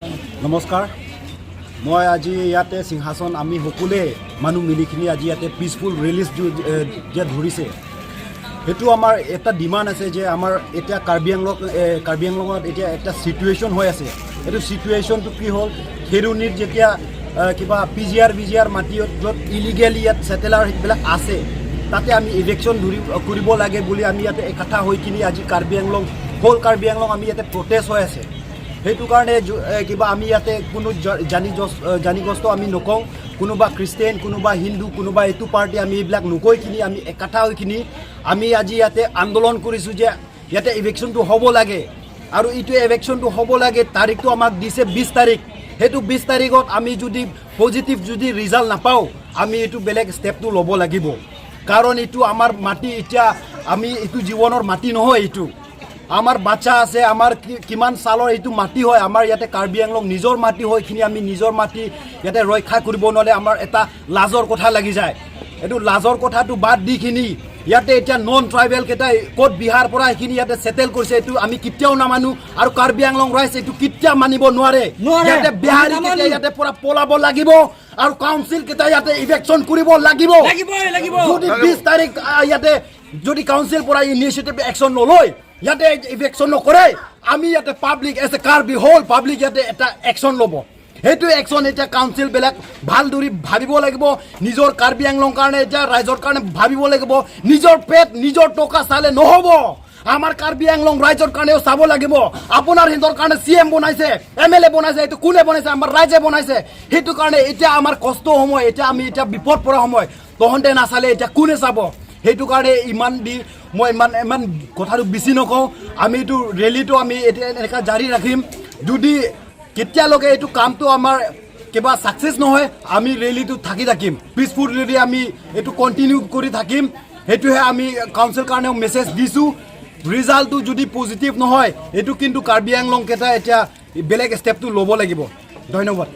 নমস্কাৰ মই আজি ইয়াতে সিংহাসন আমি সকলোৱে মানুহ মিলিখিনি আজি ইয়াতে পিসফুল ৰিলিজ যে ধৰিছে সেইটো আমাৰ এটা ডিমান্ড আছে যে আমাৰ এতিয়া কাৰ্বি আংলঙত এতিয়া একটা সিচুৱেশ্যন হৈ আছে এইটো সিচুৱেশ্যনটো কি হ'ল খেৰুনিৰ যেতিয়া কিবা পিজিআৰ মাটিত য'ত ইলিগেলি ইয়াত সেটেলাৰ সেইবিলাক আছে তাতে আমি ইলেকশ্যন কৰিব লাগে বুলি আমি ইয়াতে একঠা হৈ কিনি আজি কাৰ্বি আংলং আমি ইয়াতে প্ৰটেষ্ট হৈ আছে সেইটো কাৰণে কিবা আমি ইয়াতে কোনো জানিগ্ৰস্ত আমি নকওঁ কোনোবা খ্ৰীষ্টিয়ান কোনোবা হিন্দু কোনোবা এইটো পাৰ্টি আমি এইবিলাক নকৈ কিনি আমি একঠা হৈ কিনি আমি আজি ইয়াতে আন্দোলন কৰিছোঁ যে ইয়াতে ইলেকশ্যনটো হ'ব লাগে আৰু এইটো ইলেকশ্যনটো হ'ব লাগে তাৰিখটো আমাক দিছে 20 তাৰিখ সেইটো 20 তাৰিখত আমি যদি পজিটিভ যদি ৰিজাল্ট নাপাওঁ আমি এইটো বেলেগ ষ্টেপটো ল'ব লাগিব কাৰণ এইটো আমাৰ মাটি এতিয়া আমি এইটো জীৱনৰ মাটি নহয় এইটো আমাৰ বাচ্চা আছে আমাৰ কিমান সালৰ এইটো মাটি হয় আমাৰ ইয়াতে কাৰ্বি আংলং নিজৰ মাটি হয় খিনি আমি নিজৰ মাটি ইয়াতে ৰক্ষা কৰিব নোৱাৰে আমাৰ এটা লাজৰ কথা লাগি যায় এইটো লাজৰ কথাটো বাদ দি খিনি ইয়াতে এতিয়া নন ট্ৰাইবেল কেইটা কোট বিহাৰ পৰা এইখিনি ইয়াতে সেটেল কৰিছে এইটো আমি কেতিয়াও নামানো আৰু কাৰ্বি আংলং ৰাইজ এইটো কেতিয়া মানিব নোৱাৰে ইয়াতে বিহাৰী কেইটা ইয়াতে পৰা পলাব লাগিব আৰু কাউন্সিল কেইটা ইয়াতে ইলেকশ্যন কৰিব লাগিব যদি 20 তাৰিখ ইয়াতে যদি কাউন্সিল পৰা ইনিচিয়েটিভ একশ্যন নলয় ইয়াতে ইলেকশ্যন নকৰে আমি ইয়াতে public as a Karbi whole public ইয়াতে এটা একশ্যন ল'ব সেইটো একশ্যন এতিয়া কাউন্সিল বেলেগ ভালদৰে ভাবিব লাগিব নিজৰ কাৰ্বি আংলং কাৰণে এতিয়া ৰাইজৰ কাৰণে ভাবিব লাগিব নিজৰ পেট নিজৰ টকা চালে নহ'ব আমাৰ কাৰ্বি আংলং ৰাইজৰ কাৰণেও চাব লাগিব আপোনাৰ হিন্দৰ কাৰণে CM বনাইছে MLA বনাইছে এইটো কোনে বনাইছে আমাৰ ৰাইজে বনাইছে সেইটো কাৰণে এতিয়া আমাৰ কষ্ট সময় এতিয়া আমি এতিয়া বিপদ পৰা সময় তহন্তে নাচালে এতিয়া কোনে চাব সেইটো কাৰণে মই ইমান কথাটো বেছি নকওঁ আমি এইটো ৰেলীটো আমি এতিয়া এনেকুৱা জাৰি ৰাখিম যদি কেতিয়ালৈকে এইটো কামটো আমাৰ কিবা ছাকচেছ নহয় আমি ৰেলীটো থাকিম পিছফুল ৰেলী আমি এইটো কণ্টিনিউ কৰি থাকিম সেইটোহে আমি কাউন্সিল কাৰণেও মেছেজ দিছোঁ ৰিজাল্টটো যদি পজিটিভ নহয় এইটো কিন্তু কাৰ্বি আংলং কেইটা এতিয়া বেলেগ ষ্টেপটো ল'ব লাগিব ধন্যবাদ